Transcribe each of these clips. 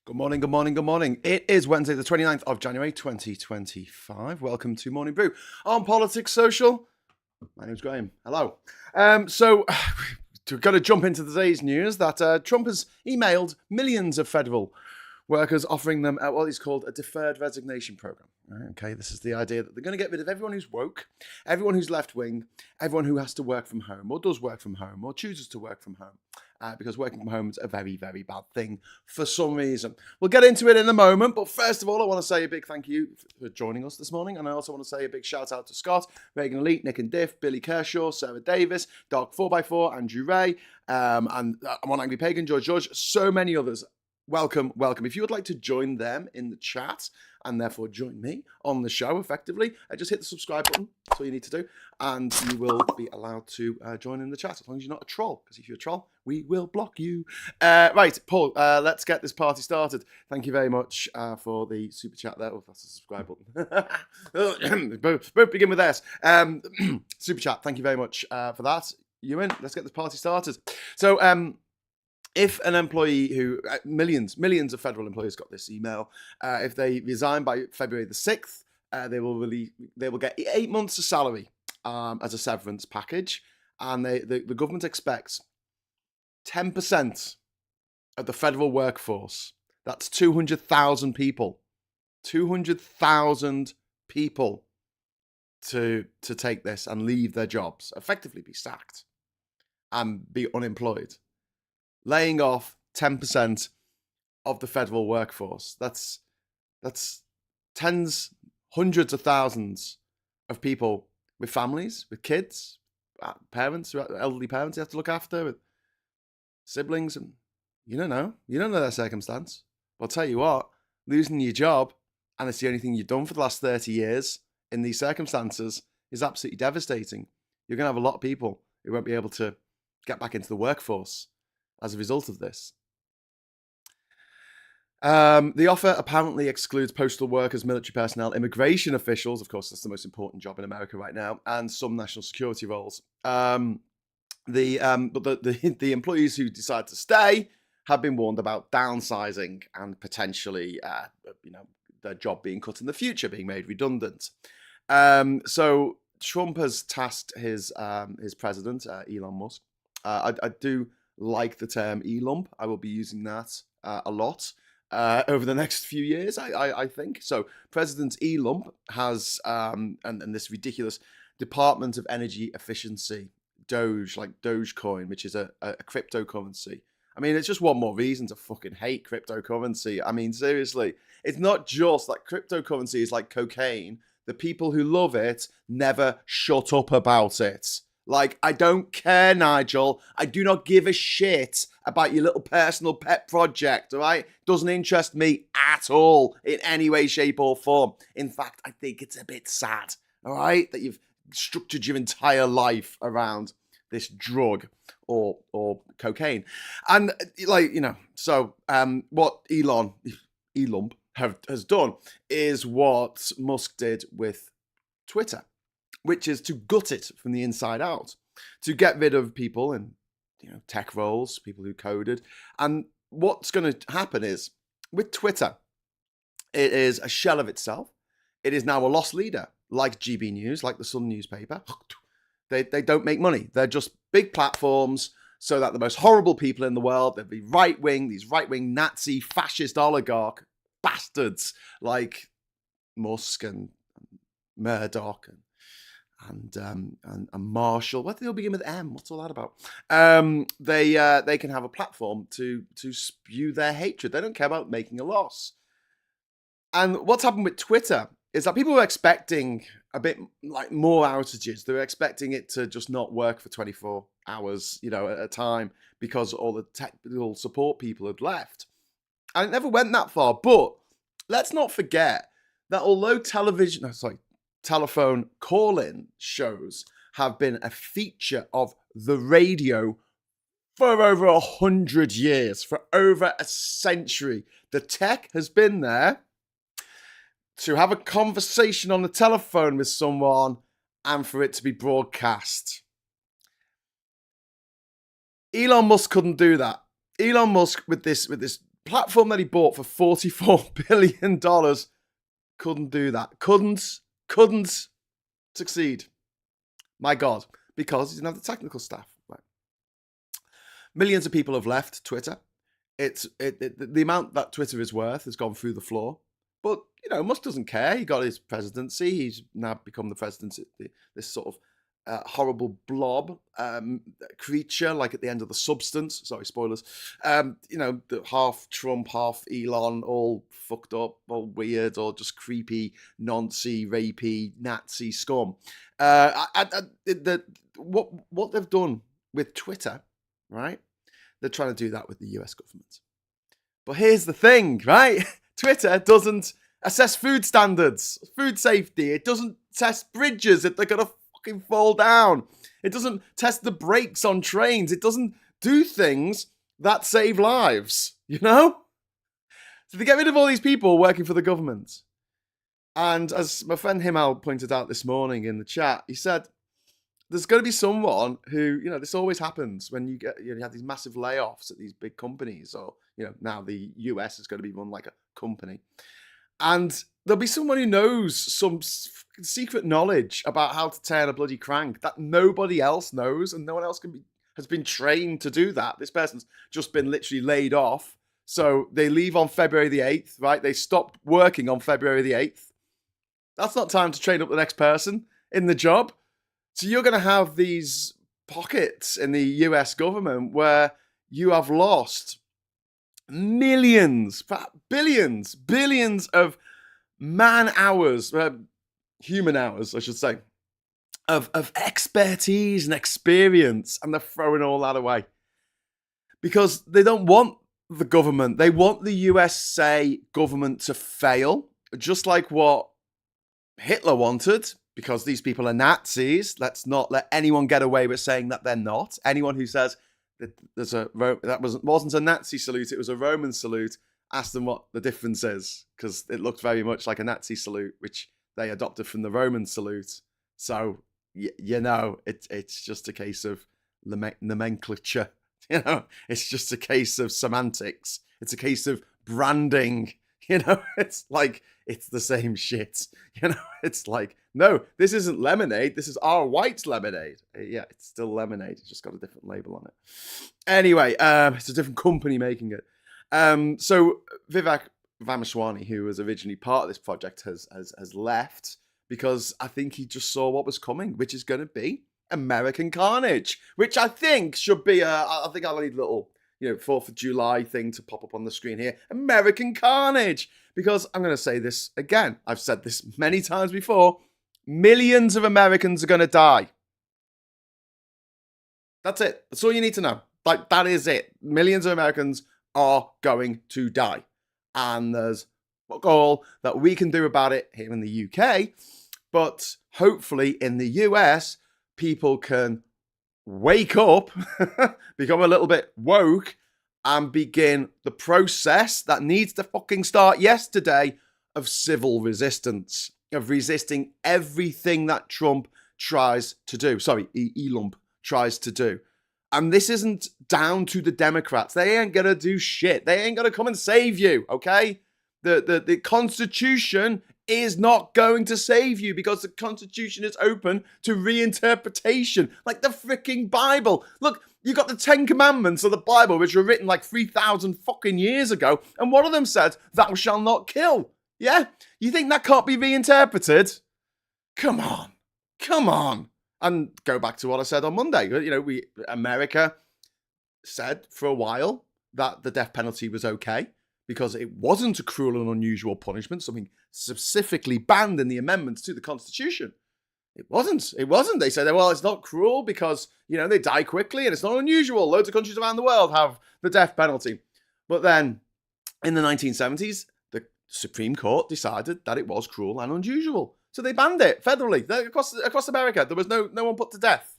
Good morning, good morning, good morning. It is Wednesday, the 29th of January, 2025. Welcome to Morning Brew on Politics Social. My name's Graham. Hello. We're going to jump into today's news that Trump has emailed millions of federal workers offering them what he's called a deferred resignation program. Right, okay, this is the idea that they're going to get rid of everyone who's woke, everyone who's left-wing, everyone who has to work from home or does work from home or chooses to work from home. Because working from home is a very, very bad thing for some reason. We'll get into it in a moment, but first of all, I want to say a big thank you for joining us this morning, and I also want to say a big shout out to Scott, Reagan Elite, Nick and Diff, Billy Kershaw, Sarah Davis, Dark 4x4, Andrew Ray, and One Angry Pagan, George, so many others. Welcome, welcome. If you would like to join them in the chat and therefore join me on the show effectively, just hit the subscribe button. That's all you need to do. And you will be allowed to join in the chat as long as you're not a troll. Because if you're a troll, we will block you. Right, Paul, let's get this party started. Thank you very much for the super chat there. Oh, that's the subscribe button. both begin with S. Super chat, thank you very much for that. Ewan, let's get this party started. So, if an employee who, millions of federal employees got this email, if they resign by February the 6th, they will get 8 months of salary as a severance package. And the government expects 10% of the federal workforce, that's 200,000 people, 200,000 people to take this and leave their jobs, effectively be sacked and be unemployed. Laying off 10% of the federal workforce. That's tens, hundreds of thousands of people with families, with kids, parents, elderly parents you have to look after, with siblings, and you don't know their circumstance. But I'll tell you what, losing your job, and it's the only thing you've done for the last 30 years in these circumstances, is absolutely devastating. You're going to have a lot of people who won't be able to get back into the workforce as a result of this. The offer apparently excludes postal workers, military personnel, immigration officials, of course, that's the most important job in America right now, and some national security roles. But the employees who decide to stay have been warned about downsizing and potentially, their job being cut in the future, being made redundant. So Trump has tasked his president, Elon Musk. I do like the term Elump. I will be using that a lot over the next few years, I think. So President Elump has, and this ridiculous Department of Energy Efficiency, DOGE, like Dogecoin, which is a cryptocurrency. I mean, it's just one more reason to fucking hate cryptocurrency. I mean, seriously, it's not just like cryptocurrency is like cocaine. The people who love it never shut up about it. Like, I don't care, Nigel. I do not give a shit about your little personal pet project, all right? Doesn't interest me at all in any way, shape, or form. In fact, I think it's a bit sad, all right, that you've structured your entire life around this drug or cocaine. And, so what Elump has done is what Musk did with Twitter, which is to gut it from the inside out, to get rid of people in tech roles, people who coded. And what's going to happen is, with Twitter, it is a shell of itself. It is now a lost leader, like GB News, like the Sun newspaper. They don't make money. They're just big platforms so that the most horrible people in the world, they'd be these right-wing Nazi fascist oligarch bastards like Musk and Murdoch and Marshall. What do they begin with M? What's all that about? They can have a platform to spew their hatred. They don't care about making a loss. And what's happened with Twitter is that people were expecting a bit like more outages. They were expecting it to just not work for 24 hours, at a time, because all the technical support people had left. And it never went that far. But let's not forget that although telephone call-in shows have been a feature of the radio for over 100 years, for over a century. The tech has been there to have a conversation on the telephone with someone and for it to be broadcast. Elon Musk couldn't do that. Elon Musk, with this Platform that he bought for $44 billion couldn't do that. Couldn't succeed. My God. Because he didn't have the technical staff. Right. Millions of people have left Twitter. The amount that Twitter is worth has gone through the floor. But, Musk doesn't care. He got his presidency. He's now become the president, this sort of horrible blob creature, like at the end of The Substance. Sorry, spoilers. The half Trump, half Elon, all fucked up, all weird, or just creepy, Nazi, rapey, Nazi scum. What they've done with Twitter, right? They're trying to do that with the US government. But here's the thing, right? Twitter doesn't assess food standards, food safety. It doesn't test bridges if they're going to fucking fall down. It doesn't test the brakes on trains. It doesn't do things that save lives, So they get rid of all these people working for the government. And as my friend Himal pointed out this morning in the chat, he said, there's going to be someone who, this always happens when you have these massive layoffs at these big companies, or, now the US is going to be run like a company. And there'll be someone who knows some secret knowledge about how to turn a bloody crank that nobody else knows, and no one else has been trained to do that. This person's just been literally laid off. So they leave on February the 8th, right? They stop working on February the 8th. That's not time to train up the next person in the job. So you're going to have these pockets in the US government where you have lost millions, billions of man hours, human hours, I should say, of expertise and experience, and they're throwing all that away. Because they don't want the government. They want the USA government to fail, just like what Hitler wanted. Because these people are Nazis, let's not let anyone get away with saying that they're not. Anyone who says that wasn't a Nazi salute, it was a Roman salute, ask them what the difference is, because it looked very much like a Nazi salute, which they adopted from the Roman salute. So, it's just a case of nomenclature. It's just a case of semantics. It's a case of branding. It's like, it's the same shit. It's like, no, this isn't lemonade. This is our white lemonade. Yeah, it's still lemonade. It's just got a different label on it. Anyway, it's a different company making it. So Vivek Ramaswamy, who was originally part of this project, has left because I think he just saw what was coming, which is going to be American Carnage, which I think should be I think I'll need a little 4th of July thing to pop up on the screen here. American Carnage. Because I'm going to say this again. I've said this many times before. Millions of Americans are going to die. That's it. That's all you need to know. Like, that is it. Millions of Americans are going to die. And there's fuck all that we can do about it here in the UK. But hopefully in the US, people can wake up, become a little bit woke, and begin the process that needs to fucking start yesterday of civil resistance, of resisting everything that Trump tries to do. Sorry, Elump tries to do. And this isn't down to the Democrats. They ain't gonna do shit. They ain't gonna come and save you, okay? The Constitution is not going to save you, because the Constitution is open to reinterpretation, like the freaking Bible. Look, you got the 10 Commandments of the Bible, which were written like 3,000 fucking years ago, and one of them said, "Thou shalt not kill." Yeah? You think that can't be reinterpreted? Come on. And go back to what I said on Monday. America said for a while that the death penalty was okay, because it wasn't a cruel and unusual punishment, something specifically banned in the amendments to the Constitution. It wasn't. They said, well, it's not cruel because, they die quickly and it's not unusual. Loads of countries around the world have the death penalty. But then in the 1970s, the Supreme Court decided that it was cruel and unusual. So they banned it federally across America. There was no one put to death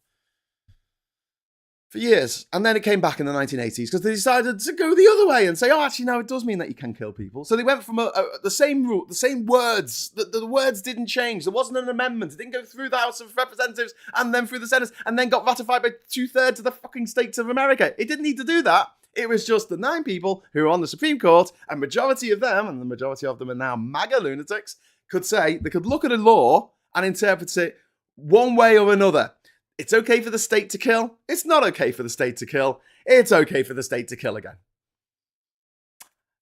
for years. And then it came back in the 1980s because they decided to go the other way and say, actually, no, it does mean that you can kill people. So they went from the same rule, the same words. The words didn't change. There wasn't an amendment. It didn't go through the House of Representatives and then through the Senate and then got ratified by 2/3 of the fucking states of America. It didn't need to do that. It was just the 9 people who were on the Supreme Court, and majority of them, and the majority of them are now MAGA lunatics, could say, they could look at a law and interpret it one way or another. It's okay for the state to kill. It's not okay for the state to kill. It's okay for the state to kill again.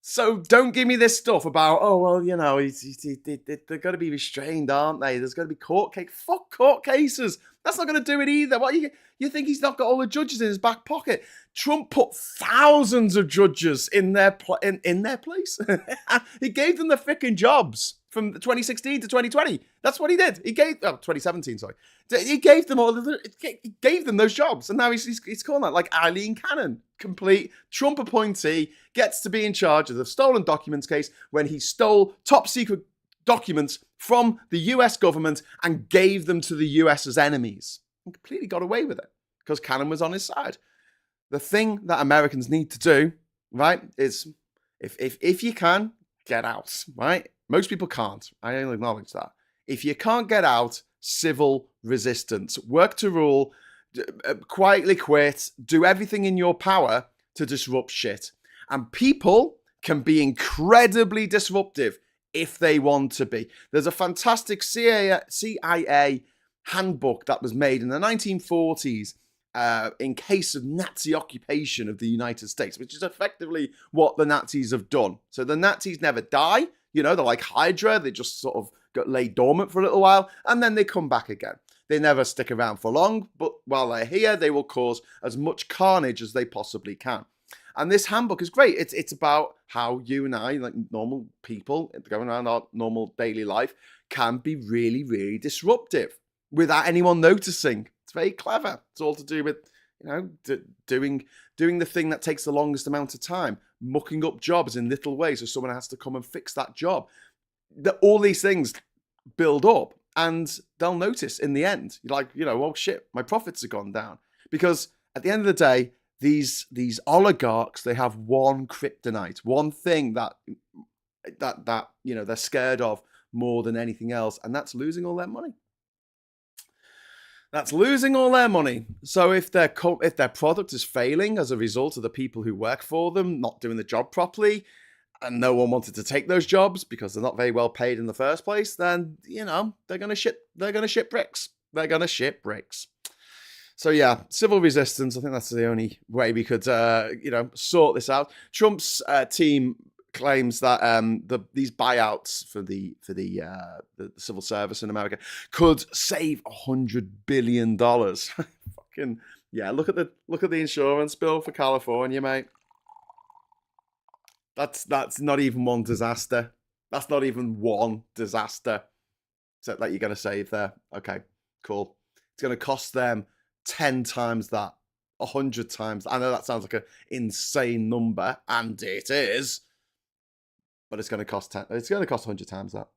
So don't give me this stuff about, oh, well, you know, they're going to be restrained, aren't they? There's going to be court case. Fuck court cases. That's not going to do it either. What you think he's not got all the judges in his back pocket? Trump put thousands of judges in their place. He gave them the freaking jobs from 2016 to 2020. That's what he did. He gave 2017. Sorry, he gave them he gave them those jobs, and now he's calling that like Eileen Cannon, complete Trump appointee, gets to be in charge of the stolen documents case when he stole top secret documents from the US government and gave them to the US's enemies. And completely got away with it because Cannon was on his side. The thing that Americans need to do, right, is if you can, get out, right? Most people can't. I only acknowledge that. If you can't get out, civil resistance. Work to rule, quietly quit, do everything in your power to disrupt shit. And people can be incredibly disruptive if they want to be. There's a fantastic CIA handbook that was made in the 1940s in case of Nazi occupation of the United States, which is effectively what the Nazis have done. So the Nazis never die. You know, they're like Hydra. They just sort of got laid dormant for a little while, and then they come back again. They never stick around for long, but while they're here, they will cause as much carnage as they possibly can. And this handbook is great. It's about how you and I, like normal people going around our normal daily life, can be really, really disruptive without anyone noticing. It's very clever. It's all to do with, you know, doing the thing that takes the longest amount of time, mucking up jobs in little ways so someone has to come and fix that job. All these things build up and they'll notice in the end. You're like, you know, oh shit, my profits have gone down. Because at the end of the day, these oligarchs, they have one kryptonite, one thing that you know they're scared of more than anything else, and that's losing all their money. That's losing all their money. So if their product is failing as a result of the people who work for them not doing the job properly, and no one wanted to take those jobs because they're not very well paid in the first place, then you know they're gonna ship bricks. They're gonna ship bricks. So yeah, civil resistance. I think that's the only way we could, you know, sort this out. Trump's team claims that these buyouts for the civil service in America could save $100 billion. Fucking yeah! Look at the insurance bill for California, mate. That's not even one disaster. That's not even one disaster. Except that you're going to save there. Okay, cool. It's going to cost them 10 times that, 100 times. I know that sounds like an insane number, and it is, but it's going to cost 100 times that.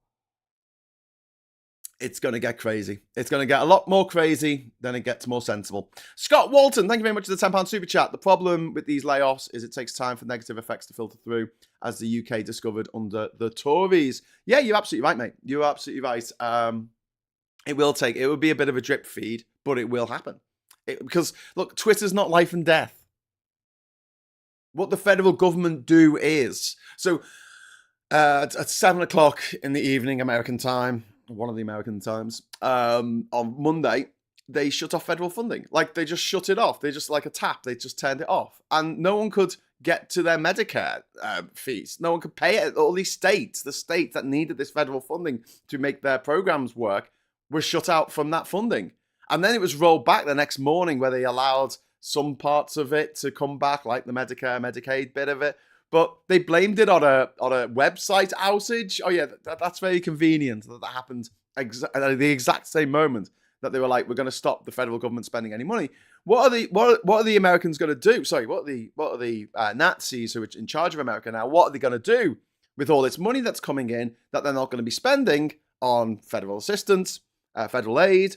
It's going to get crazy. It's going to get a lot more crazy than it gets more sensible. Scott Walton, thank you very much for the £10 super chat. The problem with these layoffs is it takes time for negative effects to filter through, as the UK discovered under the Tories. Yeah, you're absolutely right, mate. You're absolutely right. It will be a bit of a drip feed, but it will happen. Because, look, Twitter's not life and death. What the federal government do is... So, at 7 o'clock in the evening, American time, one of the American times, on Monday, they shut off federal funding. Like, they just shut it off. They just, like a tap, they just turned it off. And no one could get to their Medicare fees. No one could pay it. All these states, the states that needed this federal funding to make their programs work, were shut out from that funding. And then it was rolled back the next morning where they allowed some parts of it to come back, like the Medicare, Medicaid bit of it. But they blamed it on a website outage. Oh yeah, that's very convenient that happened at the exact same moment that they were like, we're going to stop the federal government spending any money. What are the Americans going to do? Sorry, what are the Nazis who are in charge of America now? What are they going to do with all this money that's coming in that they're not going to be spending on federal assistance, federal aid,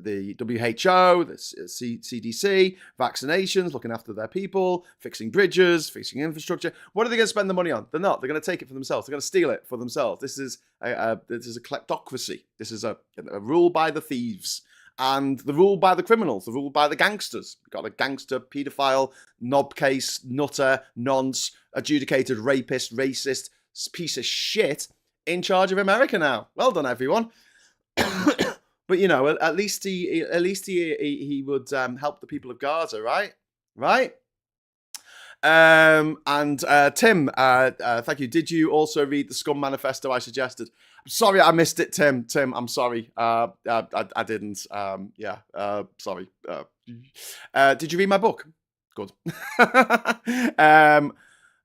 the WHO, the CDC, vaccinations, looking after their people, fixing bridges, fixing infrastructure? What are they going to spend the money on? They're not. They're going to take it for themselves. They're going to steal it for themselves. This is a kleptocracy. This is a rule by the thieves. and they're ruled by the criminals, they're ruled by the gangsters. We've got a gangster, paedophile, knobcase, nutter, nonce, adjudicated rapist, racist, piece of shit in charge of America now. Well done, everyone. But at least he would help the people of Gaza, right? Right? And Tim, thank you. Did you also read the Scum Manifesto I suggested? I'm sorry, I missed it, Tim. I'm sorry. I didn't. Sorry. Did you read my book? Good.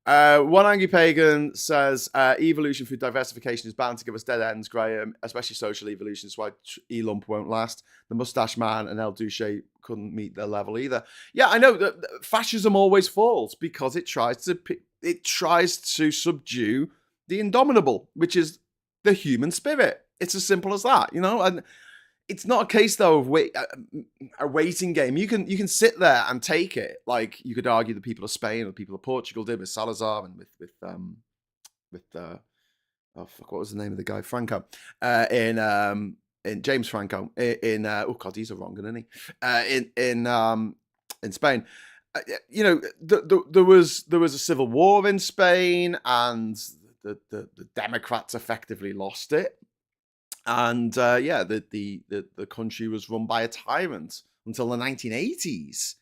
One Angry Pagan says, evolution through diversification is bound to give us dead ends, Graham, especially social evolution. That's why Elump won't last. The Mustache Man and El Duce couldn't meet their level either. Yeah, I know that fascism always falls because it tries to subdue the indomitable, which is the human spirit. It's as simple as that, and it's not a case though of a waiting game. You can sit there and take it. Like you could argue the people of Spain or the people of Portugal did with Salazar and what was the name of the guy? Franco. In James Franco oh god, he's a wrong one, isn't he? In Spain. There was a civil war in Spain, and the Democrats effectively lost it. And the country was run by a tyrant until the 1980s.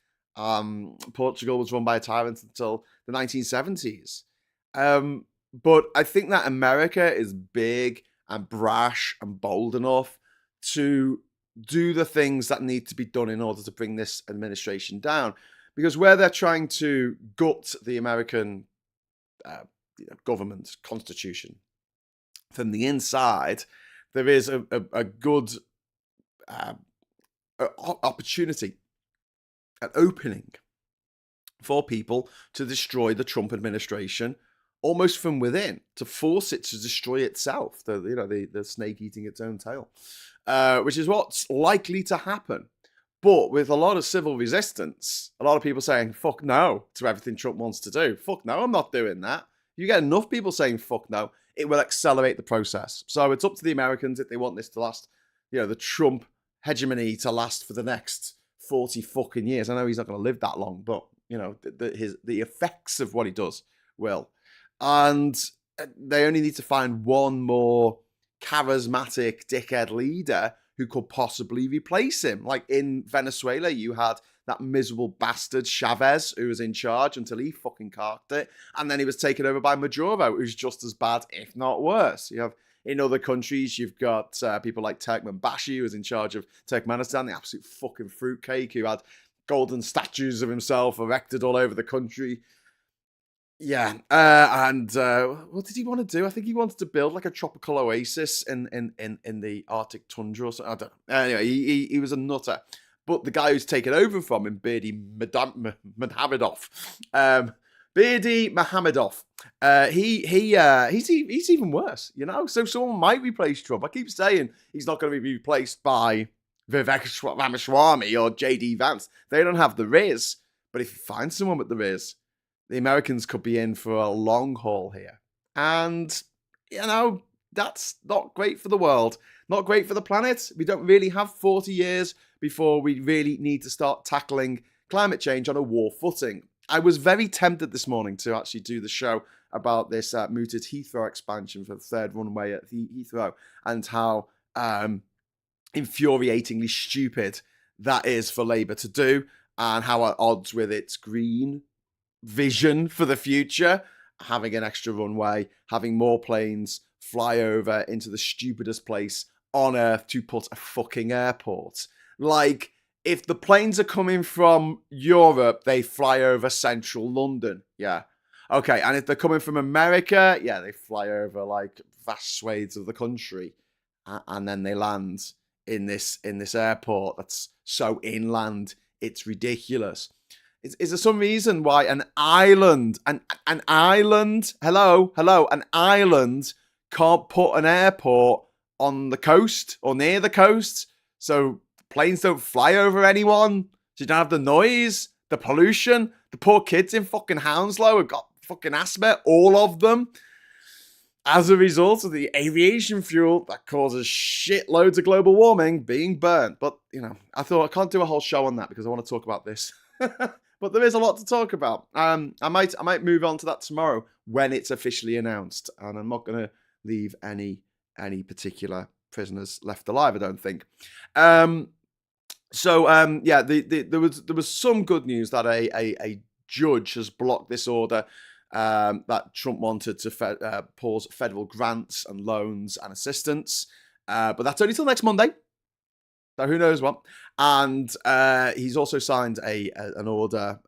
Portugal was run by a tyrant until the 1970s. But I think that America is big and brash and bold enough to do the things that need to be done in order to bring this administration down. Because where they're trying to gut the American government constitution from the inside, there is a good opportunity, an opening for people to destroy the Trump administration almost from within, to force it to destroy itself, the snake eating its own tail, which is what's likely to happen. But with a lot of civil resistance, a lot of people saying, fuck no, to everything Trump wants to do. Fuck no, I'm not doing that. You get enough people saying, fuck no, it will accelerate the process. So it's up to the Americans if they want this to last, the Trump hegemony to last for the next 40 fucking years. I know he's not going to live that long, but, the effects of what he does will. And they only need to find one more charismatic dickhead leader who could possibly replace him. Like in Venezuela, you had that miserable bastard Chavez who was in charge until he fucking carked it. And then he was taken over by Maduro, who's just as bad, if not worse. You have in other countries, you've got people like Turkmenbashi, who was in charge of Turkmenistan, the absolute fucking fruitcake, who had golden statues of himself erected all over the country. Yeah, and what did he want to do? I think he wanted to build like a tropical oasis in the Arctic tundra or something. I don't know. Anyway, he was a nutter. But the guy who's taken over from him, Beardy Mohamedov, he's even worse, So someone might replace Trump. I keep saying he's not going to be replaced by Vivek Ramaswamy or J.D. Vance. They don't have the riz. But if you find someone with the riz, the Americans could be in for a long haul here. And, that's not great for the world. Not great for the planet. We don't really have 40 years before we really need to start tackling climate change on a war footing. I was very tempted this morning to actually do the show about this mooted Heathrow expansion for the third runway at Heathrow and how infuriatingly stupid that is for Labour to do and how at odds with its green vision for the future, having an extra runway, having more planes fly over into the stupidest place on earth to put a fucking airport. Like, if the planes are coming from Europe, they fly over central London. Yeah. Okay, and if they're coming from America, yeah, they fly over like vast swathes of the country. And then they land in this airport that's so inland, it's ridiculous. Is there some reason why an island can't put an airport on the coast or near the coast so planes don't fly over anyone? So you don't have the noise, the pollution. The poor kids in fucking Hounslow have got fucking asthma, all of them. as a result of the aviation fuel that causes shitloads of global warming being burnt. But, I thought I can't do a whole show on that because I want to talk about this. But there is a lot to talk about. I might move on to that tomorrow when it's officially announced. And I'm not going to leave any particular prisoners left alive, I don't think. There was some good news that a judge has blocked this order that Trump wanted to pause federal grants and loans and assistance. But that's only till next Monday. So who knows what. And he's also signed an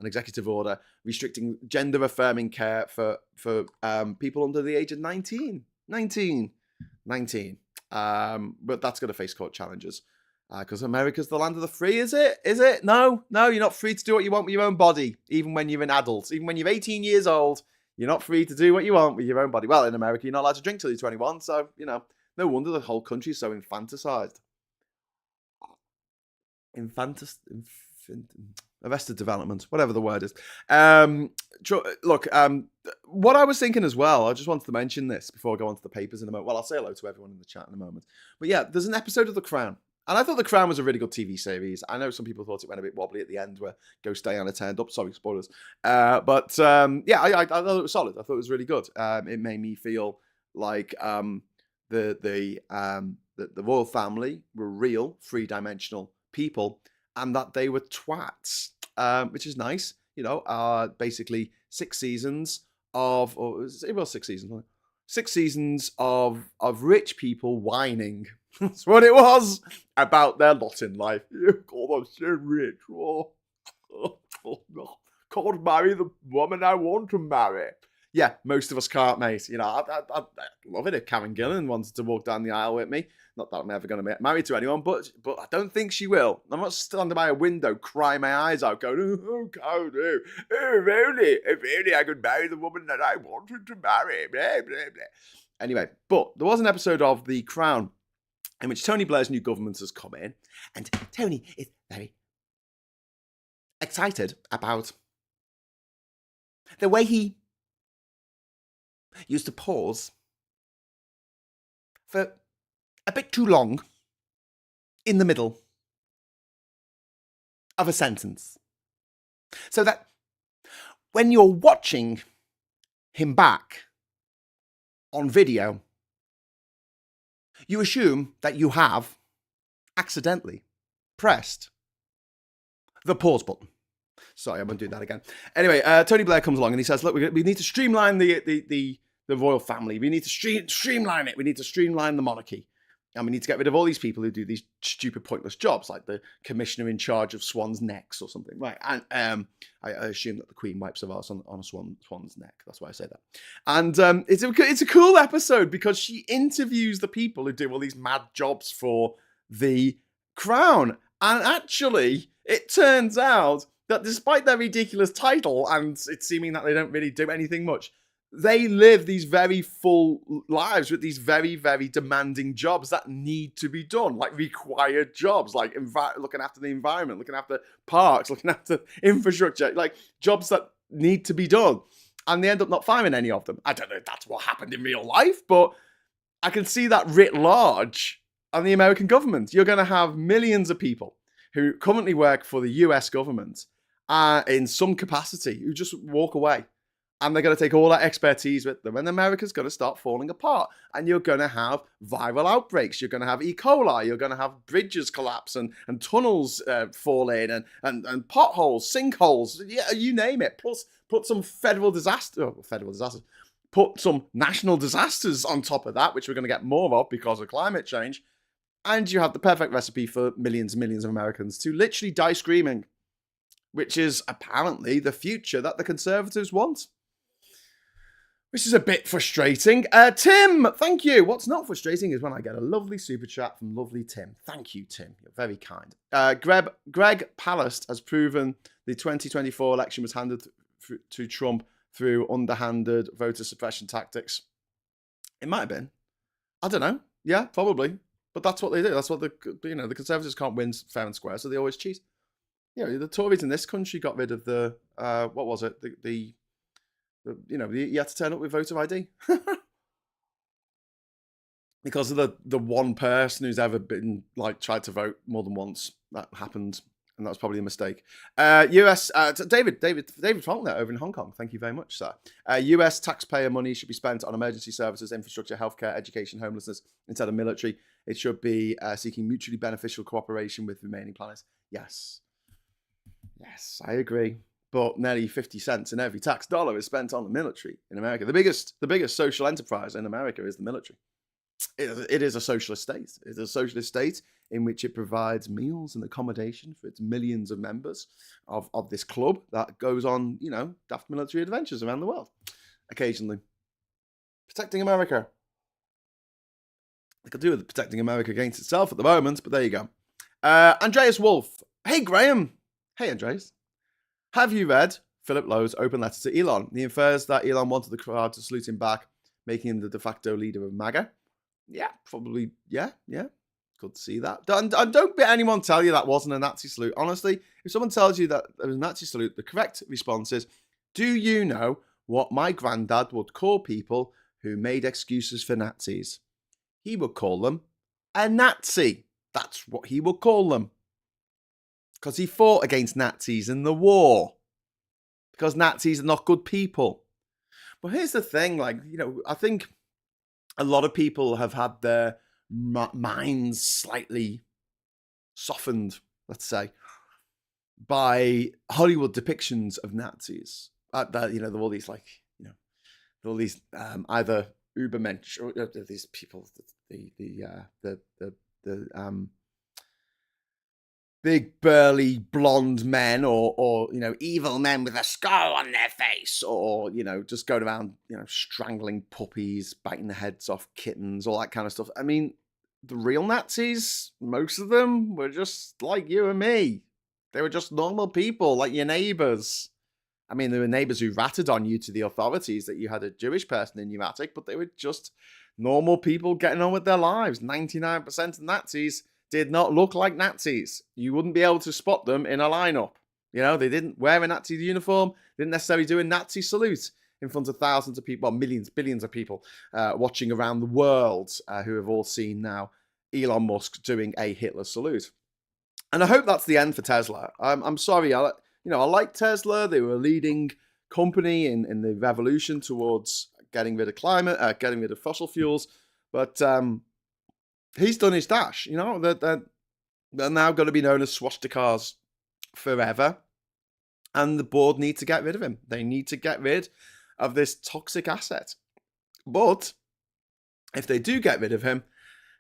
executive order restricting gender-affirming care for people under the age of 19. But that's going to face court challenges. Because America's the land of the free, is it? Is it? No, you're not free to do what you want with your own body, even when you're an adult. Even when you're 18 years old, you're not free to do what you want with your own body. Well, in America, you're not allowed to drink till you're 21, so, no wonder the whole country's so infanticized. Arrested development, whatever the word is. Look, what I was thinking as well, I just wanted to mention this before I go on to the papers in a moment. Well, I'll say hello to everyone in the chat in a moment. But yeah, there's an episode of The Crown. And I thought The Crown was a really good TV series. I know some people thought it went a bit wobbly at the end where Ghost Diana turned up. Sorry, spoilers. I thought it was solid. I thought it was really good. It made me feel like the royal family were real, three-dimensional people and that they were twats, which is nice. Basically 6 seasons of, it was 6 seasons, wasn't it? 6 seasons of rich people whining. That's what it was about their lot in life. God, I'm so rich. Oh, no. Can't marry the woman I want to marry. Yeah, most of us can't, mate. I'd love it if Karen Gillan wanted to walk down the aisle with me. Not that I'm ever going to get married to anyone, but I don't think she will. I'm not standing by a window crying my eyes out going, oh, God, if only I could marry the woman that I wanted to marry. Blah, blah, blah. Anyway, but there was an episode of The Crown in which Tony Blair's new government has come in, and Tony is very excited about the way he used to pause for a bit too long in the middle of a sentence. So that when you're watching him back on video, you assume that you have accidentally pressed the pause button. Sorry, I'm going to do that again. Anyway, Tony Blair comes along and he says, look, we need to streamline the royal family. We need to streamline it. We need to streamline the monarchy. And we need to get rid of all these people who do these stupid, pointless jobs, like the commissioner in charge of swans' necks or something. Right. And I assume that the Queen wipes her arse on a swan's neck. That's why I say that. And it's a cool episode because she interviews the people who do all these mad jobs for the Crown. And actually, it turns out that despite their ridiculous title and it's seeming that they don't really do anything much, they live these very full lives with these very, very demanding jobs that need to be done, like required jobs, like looking after the environment, looking after parks, looking after infrastructure, like jobs that need to be done. And they end up not firing any of them. I don't know if that's what happened in real life, but I can see that writ large on the American government. You're going to have millions of people who currently work for the US government in some capacity who just walk away. And they're going to take all that expertise with them. And America's going to start falling apart. And you're going to have viral outbreaks. You're going to have E. coli. You're going to have bridges collapse and tunnels fall in and potholes, sinkholes, yeah, you name it. Plus, put some put some national disasters on top of that, which we're going to get more of because of climate change. And you have the perfect recipe for millions and millions of Americans to literally die screaming, which is apparently the future that the Conservatives want. Which is a bit frustrating. Tim, thank you. What's not frustrating is when I get a lovely super chat from lovely Tim. Thank you, Tim. You're very kind. Greg Palast has proven the 2024 election was handed to Trump through underhanded voter suppression tactics. It might have been. I don't know. Yeah, probably. But that's what they do. That's what the Conservatives can't win fair and square, so they always cheat. The Tories in this country got rid of the what was it? You had to turn up with voter ID. because of the one person who's ever been like tried to vote more than once. That happened, and that was probably a mistake. US David Faulkner over in Hong Kong. Thank you very much, sir. US taxpayer money should be spent on emergency services, infrastructure, healthcare, education, homelessness instead of military. It should be seeking mutually beneficial cooperation with remaining planets. Yes, I agree. But nearly 50 cents in every tax dollar is spent on the military in America. The biggest social enterprise in America is the military. It is a socialist state. It's a socialist state in which it provides meals and accommodation for its millions of members of this club that goes on, daft military adventures around the world, occasionally. Protecting America. They could do with protecting America against itself at the moment, but there you go. Andreas Wolf. Hey, Graham. Hey, Andreas. Have you read Philip Lowe's open letter to Elon? He infers that Elon wanted the crowd to salute him back, making him the de facto leader of MAGA. Yeah, probably. Yeah. Could see that. And don't let anyone tell you that wasn't a Nazi salute. Honestly, if someone tells you that it was a Nazi salute, the correct response is, do you know what my granddad would call people who made excuses for Nazis? He would call them a Nazi. That's what he would call them. Because he fought against Nazis in the war. Because Nazis are not good people. But here's the thing, I think a lot of people have had their minds slightly softened, let's say, by Hollywood depictions of Nazis. There are all these, all these either Ubermensch or these people, the big burly blonde men, or evil men with a scar on their face, or just going around strangling puppies, biting the heads off kittens, all that kind of stuff. I mean, the real Nazis, most of them were just like you and me. They were just normal people, like your neighbors. I mean, there were neighbors who ratted on you to the authorities that you had a Jewish person in your attic, but they were just normal people getting on with their lives. 99% of Nazis did not look like Nazis. You wouldn't be able to spot them in a lineup. They didn't wear a Nazi uniform, didn't necessarily do a Nazi salute in front of thousands of people, millions, billions of people watching around the world who have all seen now Elon Musk doing a Hitler salute. And I hope that's the end for Tesla. I'm sorry, I like Tesla. They were a leading company in the revolution towards getting rid of getting rid of fossil fuels, but he's done his dash. They're now going to be known as swastikas forever. And the board need to get rid of him. They need to get rid of this toxic asset. But if they do get rid of him,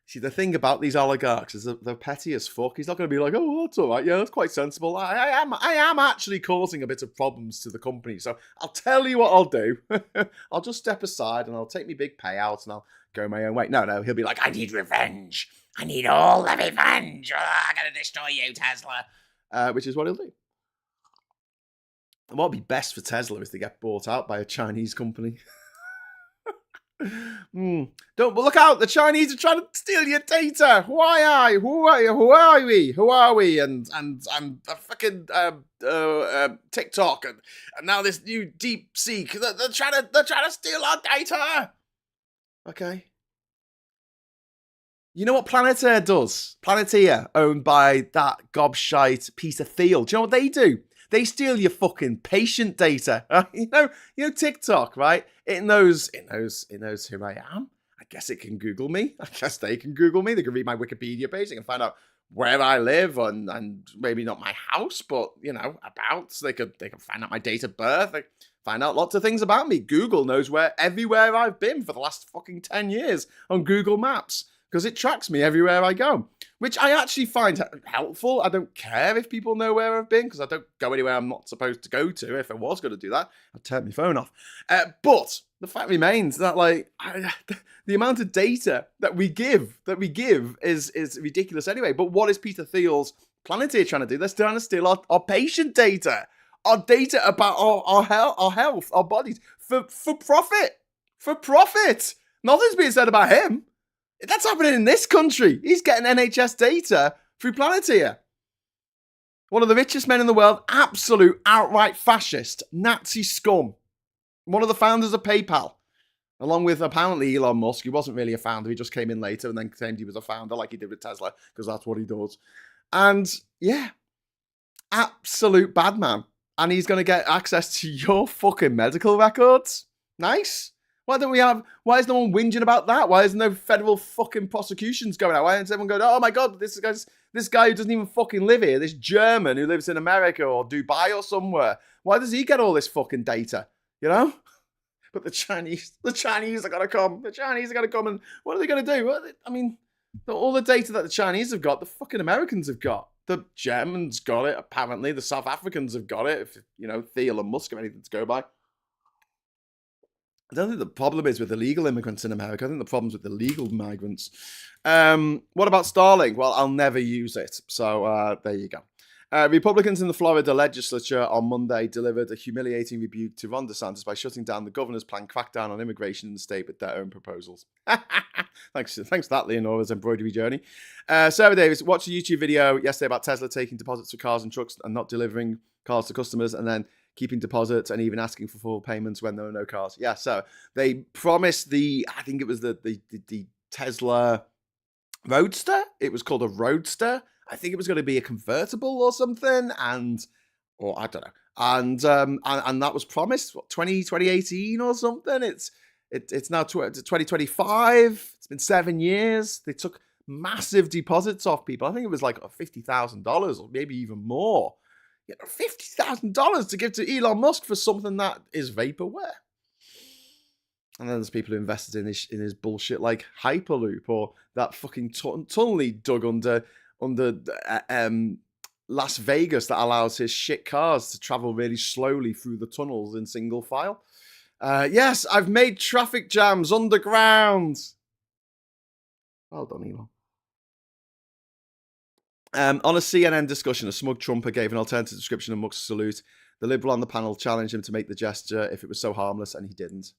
see, the thing about these oligarchs is that they're petty as fuck. He's not going to be like, oh, that's all right. Yeah, that's quite sensible. I am actually causing a bit of problems to the company. So I'll tell you what I'll do. I'll just step aside and I'll take my big payout and I'll go my own way. No, he'll be like, I need revenge. I need all the revenge. I'm going to destroy you, Tesla. Which is what he'll do. And what would be best for Tesla is to get bought out by a Chinese company. Don't look out! The Chinese are trying to steal your data. Who are we? And a fucking TikTok and now this new deep seek. They're trying to steal our data. Okay. You know what Planeteer does? Planeteer, owned by that gobshite piece of Thiel. Do you know what they do? They steal your fucking patient data. You know TikTok, right? It knows who I am. I guess it can Google me. I guess they can Google me. They can read my Wikipedia page. They can find out where I live and maybe not my house, but about. So they can find out my date of birth. They find out lots of things about me. Google knows everywhere I've been for the last fucking 10 years on Google Maps, because it tracks me everywhere I go, which I actually find helpful. I don't care if people know where I've been, because I don't go anywhere I'm not supposed to go to. If I was going to do that, I'd turn my phone off. But the fact remains that the amount of data that we give is ridiculous anyway. But what is Peter Thiel's Planeteer trying to do? They're trying to steal our patient data, our data about our health, our bodies, for profit. For profit. Nothing's being said about him. That's happening in this country. He's getting NHS data through Planeteer. One of the richest men in the world, absolute outright fascist, Nazi scum. One of the founders of PayPal. Along with apparently Elon Musk. He wasn't really a founder. He just came in later and then claimed he was a founder like he did with Tesla because that's what he does. And yeah, absolute bad man. And he's going to get access to your fucking medical records. Nice. Why is no one whinging about that? Why isn't there federal fucking prosecutions going out? Why isn't everyone going, oh my God, this guy who doesn't even fucking live here, this German who lives in America or Dubai or somewhere, why does he get all this fucking data? You know? But the Chinese are going to come. The Chinese are going to come, and what are they going to do? I mean, all the data that the Chinese have got, the fucking Americans have got. The Germans got it, apparently. The South Africans have got it, if, you know, Elon Musk have anything to go by. I don't think the problem is with illegal immigrants in America. I think the problem's with the legal migrants. What about Starlink? Well, I'll never use it. So there you go. Republicans in the Florida legislature on Monday delivered a humiliating rebuke to Ron DeSantis by shutting down the governor's planned crackdown on immigration in the state with their own proposals. Thanks for that, Leonora's embroidery journey. Sarah Davis watched a YouTube video yesterday about Tesla taking deposits for cars and trucks and not delivering cars to customers, and then keeping deposits and even asking for full payments when there were no cars. Yeah, so they promised I think it was the Tesla Roadster. It was called a Roadster. I think it was going to be a convertible or something, or I don't know. And that was promised, 2018 or something. It's now 2025. It's been 7 years. They took massive deposits off people. I think it was like $50,000 or maybe even more. You know, $50,000 to give to Elon Musk for something that is vaporware. And then there's people who invested in his bullshit like Hyperloop or that fucking tunnel he dug under Las Vegas that allows his shit cars to travel really slowly through the tunnels in single file. Yes, I've made traffic jams underground. Well done, Elon. On a CNN discussion, a smug Trumper gave an alternative description of Musk's salute. The Liberal on the panel challenged him to make the gesture if it was so harmless, and he didn't.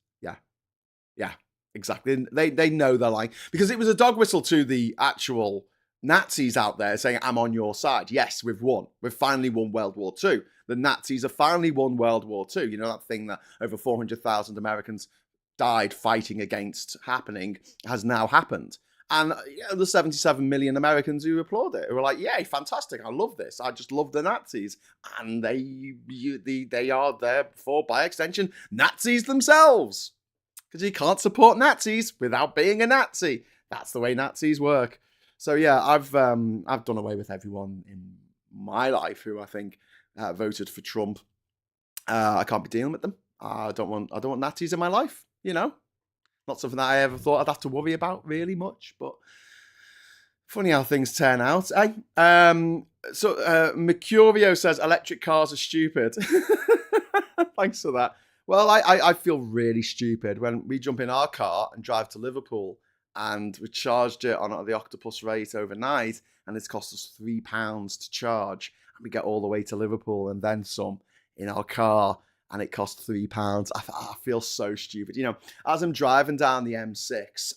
Yeah, exactly. They know they're lying. Because it was a dog whistle to the actual Nazis out there saying, I'm on your side. Yes, we've won. We've finally won World War II. The Nazis have finally won World War II. You know, that thing that over 400,000 Americans died fighting against happening has now happened. And the 77 million Americans who applaud it, who are like, yay, fantastic, I love this. I just love the Nazis. And they are therefore, by extension, Nazis themselves. Because you can't support Nazis without being a Nazi. That's the way Nazis work. So yeah, I've done away with everyone in my life who I think voted for Trump. I can't be dealing with them. I don't want Nazis in my life, you know. Not something that I ever thought I'd have to worry about really much, but funny how things turn out. Mercurio says electric cars are stupid. Thanks for that. Well, I feel really stupid when we jump in our car and drive to Liverpool and we charged it on the Octopus rate overnight and it's cost us £3 to charge. And we get all the way to Liverpool and then some in our car. And it cost £3. I feel so stupid. You know, as I'm driving down the M6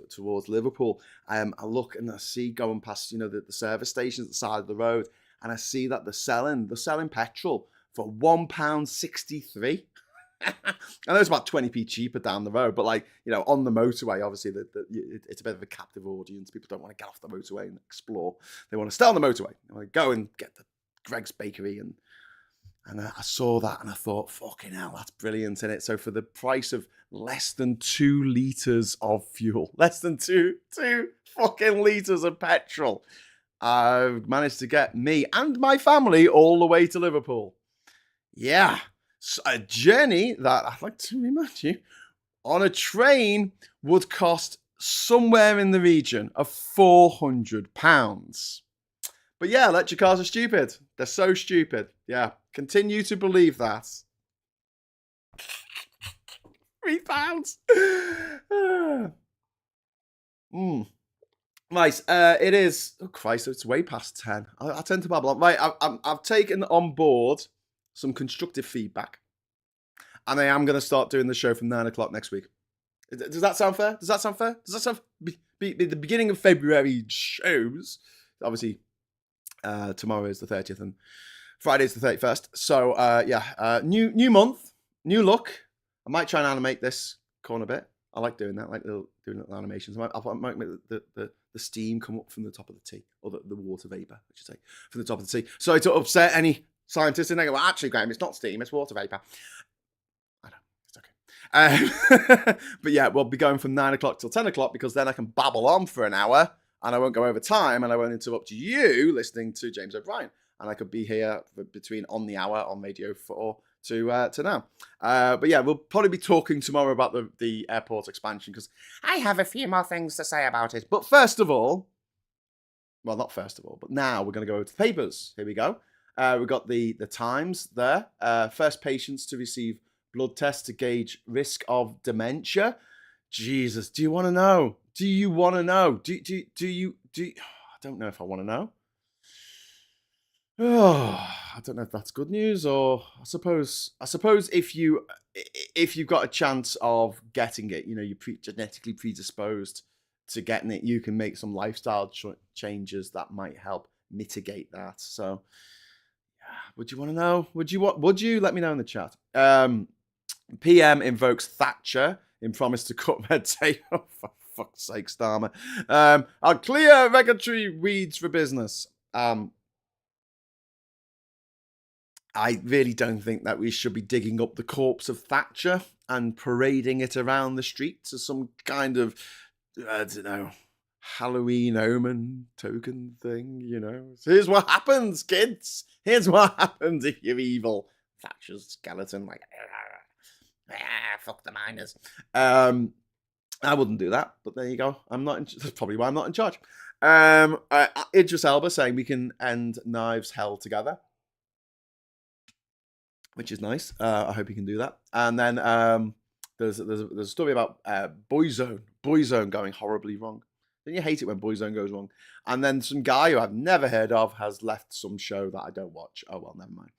towards Liverpool, I look and I see going past, you know, the service stations at the side of the road, and I see that they're selling petrol for £1.63. I know it's about 20p cheaper down the road, but like, you know, on the motorway, obviously it's a bit of a captive audience. People don't want to get off the motorway and explore. They want to stay on the motorway. They want to go and get the Greg's Bakery and I saw that and I thought, fucking hell, that's brilliant, innit? So for the price of less than 2 litres of fuel, less than two fucking litres of petrol, I've managed to get me and my family all the way to Liverpool. Yeah, a journey that I'd like to remind you, on a train would cost somewhere in the region of £400. But yeah, electric cars are stupid. They're so stupid. Yeah. Continue to believe that. £3. Right. It is. Oh Christ! It's way past 10. I tend to babble on. Right. I've taken on board some constructive feedback, and I am going to start doing the show from 9 o'clock next week. Does that sound fair? Does that sound the beginning of February shows? Obviously, tomorrow is the 30th and Friday's the 31st. So, new month, new look. I might try and animate this corner bit. I like doing that, like doing little animations. I might make the steam come up from the top of the tea, or the water vapor, I should say, from the top of the tea. Sorry to upset any scientists, and they go, well, actually, Graham, it's not steam, it's water vapor. I know, it's okay. But yeah, we'll be going from 9 o'clock till 10 o'clock because then I can babble on for an hour and I won't go over time and I won't interrupt you listening to James O'Brien. And I could be here between on the hour on Radio 4 to now. But yeah, we'll probably be talking tomorrow about the airport expansion because I have a few more things to say about it. But first of all, well, not first of all, but now we're going to go over to the papers. Here we go. We've got the Times there. First patients to receive blood tests to gauge risk of dementia. Jesus, do you want to know? Do you want to know? Do you? I don't know if I want to know. Oh, I don't know if that's good news, or I suppose if you've got a chance of getting it, you know, you're genetically predisposed to getting it, you can make some lifestyle changes that might help mitigate that. So, would you want to know? Would you? Let me know in the chat. PM invokes Thatcher in promise to cut red tape. Oh, for fuck's sake, Starmer. I'll clear regulatory weeds for business. I really don't think that we should be digging up the corpse of Thatcher and parading it around the streets as some kind of, I don't know, Halloween omen token thing, you know. So here's what happens, kids. Here's what happens if you're evil. Thatcher's skeleton, like, fuck the miners. I wouldn't do that, but there you go. That's probably why I'm not in charge. Idris Elba saying we can end knives held together, which is nice. I hope he can do that. And then there's a story about Boyzone going horribly wrong. Don't you hate it when Boyzone goes wrong? And then some guy who I've never heard of has left some show that I don't watch. Oh well, never mind.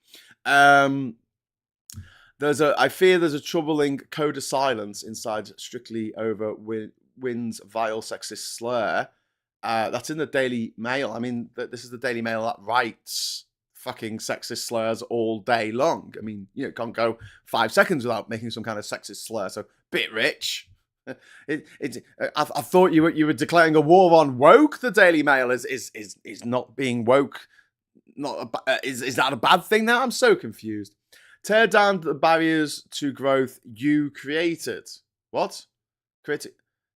I fear there's a troubling code of silence inside Strictly over Wynn's vile sexist slur. That's in the Daily Mail. I mean, this is the Daily Mail that writes fucking sexist slurs all day long. I mean, you know, can't go 5 seconds without making some kind of sexist slur. So, bit rich. I thought you were declaring a war on woke. The Daily Mail is not being woke. Is that a bad thing now? I'm so confused. Tear down the barriers to growth you created. What?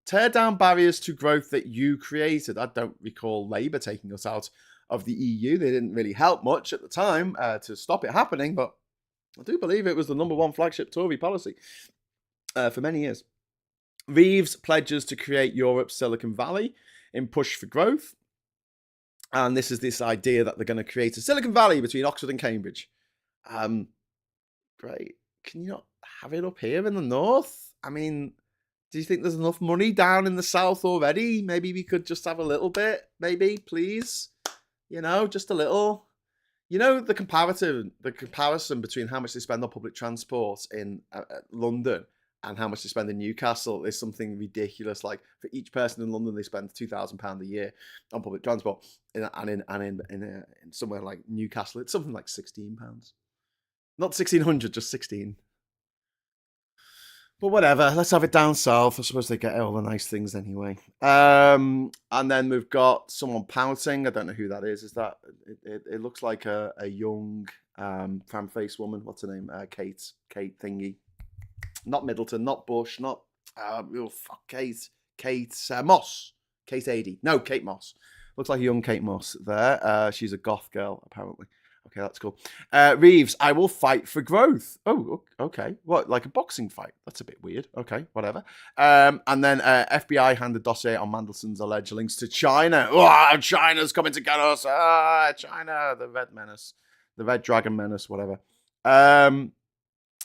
Tear down barriers to growth that you created. I don't recall Labour taking us out of the EU. They didn't really help much at the time to stop it happening, but I do believe it was the #1 flagship Tory policy for many years. Reeves pledges to create Europe's Silicon Valley in push for growth. And this is this idea that they're going to create a Silicon Valley between Oxford and Cambridge. Great. Can you not have it up here in the north? I mean, do you think there's enough money down in the south already? Maybe we could just have a little bit, maybe, please. You know, just a little. You know, the comparison between how much they spend on public transport in London and how much they spend in Newcastle is something ridiculous. Like, for each person in London, they spend £2,000 a year on public transport, and in somewhere like Newcastle, it's something like £16. Not 1,600, just 16. But whatever, let's have it down south. I suppose they get all the nice things anyway. And then we've got someone pouting. I don't know who that is. Is that it looks like a young fan-faced woman. What's her name? Kate thingy. Not Middleton, not Bush, not Kate Moss. Kate Adie. No, Kate Moss. Looks like a young Kate Moss there. She's a goth girl, apparently. Okay, that's cool. Reeves, I will fight for growth. Oh, okay. What, like a boxing fight? That's a bit weird. Okay, whatever. And then FBI handed dossier on Mandelson's alleged links to China. Oh, China's coming to get us. China, the red menace. The red dragon menace, whatever. And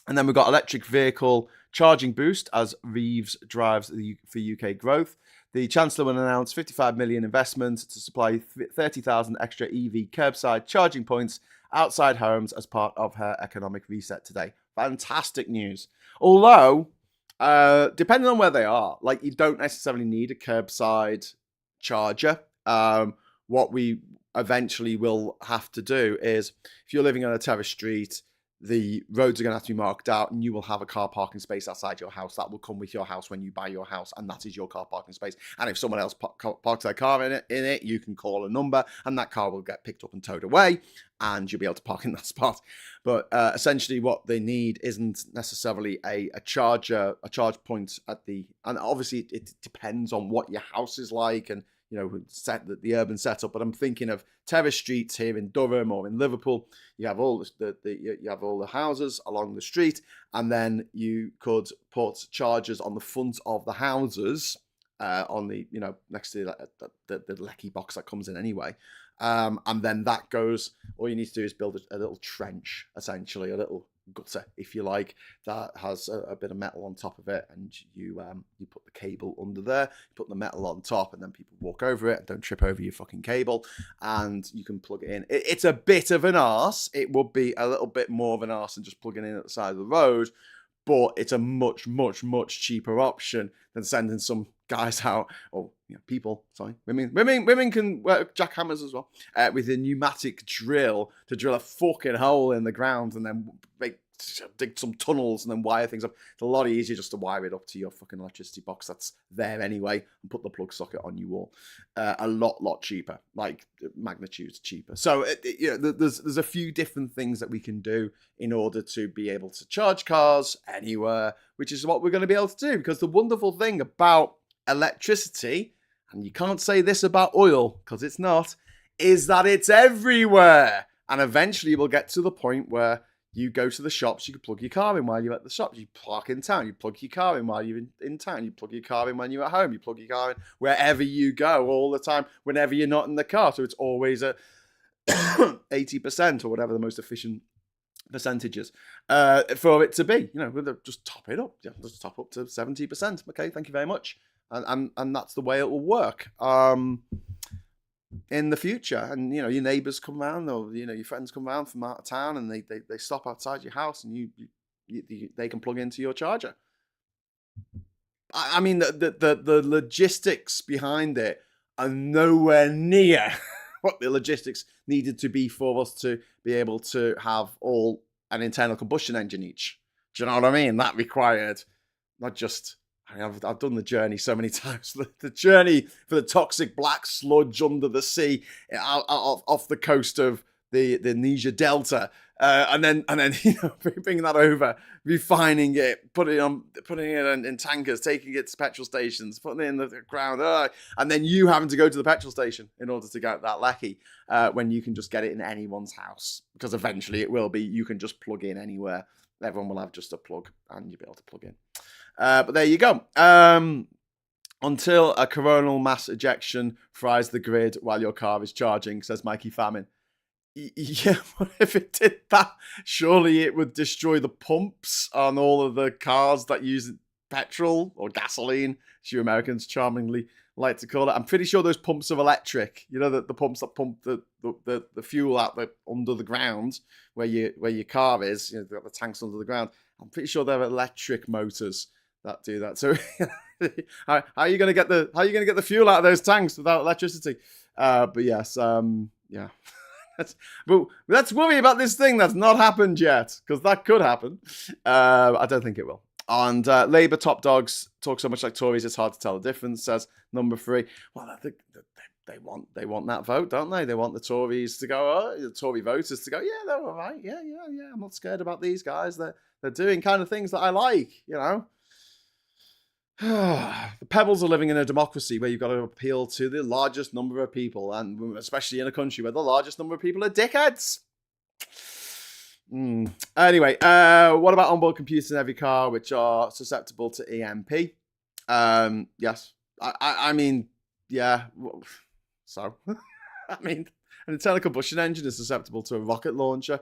then we've got electric vehicle charging boost as Reeves drives for UK growth. The Chancellor will announce 55 million investment to supply 30,000 extra EV curbside charging points outside homes as part of her economic reset today. Fantastic news. Although, depending on where they are, like, you don't necessarily need a curbside charger. What we eventually will have to do is, if you're living on a terrace street, the roads are going to have to be marked out, and you will have a car parking space outside your house that will come with your house when you buy your house, and that is your car parking space. And if someone else parks their car in it, you can call a number, and that car will get picked up and towed away, and you'll be able to park in that spot. But essentially, what they need isn't necessarily a charge point at the, and obviously it depends on what your house is like and the urban setup. But I'm thinking of terrace streets here in Durham or in Liverpool. You have all the houses along the street, and then you could put chargers on the front of the houses, on the next to the lecky box that comes in anyway. And then that goes. All you need to do is build a little trench, essentially a little gutter, if you like, that has a bit of metal on top of it, and you put the cable under there, you put the metal on top, and then people walk over it and don't trip over your fucking cable, and you can plug it in. It's a bit of an arse. It would be a little bit more of an arse than just plugging in at the side of the road, but it's a much, much, much cheaper option than sending some guys out, or women can work jackhammers as well, with a pneumatic drill to drill a fucking hole in the ground and then dig some tunnels and then wire things up. It's a lot easier just to wire it up to your fucking electricity box that's there anyway and put the plug socket on your wall. A lot cheaper, like magnitudes cheaper. So there's a few different things that we can do in order to be able to charge cars anywhere, which is what we're going to be able to do. Because the wonderful thing about electricity, and you can't say this about oil because it's not, is that it's everywhere. And eventually we'll get to the point where you go to the shops, you can plug your car in while you're at the shops. You park in town, you plug your car in while you're in town. You plug your car in when you're at home. You plug your car in wherever you go all the time, whenever you're not in the car. So it's always a 80% or whatever the most efficient percentage is for it to be. We'll just top it up. Just top up to 70%. Okay, thank you very much. And that's the way it will work. In the future, and your neighbors come around, or your friends come around from out of town, and they stop outside your house, and they can plug into your charger. I mean, the logistics behind it are nowhere near what the logistics needed to be for us to be able to have all an internal combustion engine each. Do you know what I mean? That required not just. I've done the journey so many times. The journey for the toxic black sludge under the sea, off the coast of the Niger Delta, and then bringing that over, refining it, putting it in tankers, taking it to petrol stations, putting it in the ground, and then you having to go to the petrol station in order to get that lecky, when you can just get it in anyone's house, because eventually it will be. You can just plug in anywhere. Everyone will have just a plug, and you'll be able to plug in. But there you go. Until a coronal mass ejection fries the grid while your car is charging, says Mikey Famine. Yeah, but if it did that, surely it would destroy the pumps on all of the cars that use petrol or gasoline, as you Americans charmingly like to call it. I'm pretty sure those pumps are electric. The pumps that pump the fuel out under the ground where your car is. They've got the tanks under the ground. I'm pretty sure they're electric motors that do that. So how are you going to get the fuel out of those tanks without electricity? But yes, yeah. But let's worry about this thing that's not happened yet, because that could happen. I don't think it will. And Labour top dogs talk so much like Tories, it's hard to tell the difference, says number 3. Well, I think they want that vote, don't they? They want the Tories to go, the Tory voters to go, yeah, they're all right. Yeah. I'm not scared about these guys. They're doing kind of things that I like, The pebbles are living in a democracy where you've got to appeal to the largest number of people, and especially in a country where the largest number of people are dickheads. Anyway, what about onboard computers in every car which are susceptible to EMP? Yes. I mean, yeah. So, I mean, an internal combustion engine is susceptible to a rocket launcher.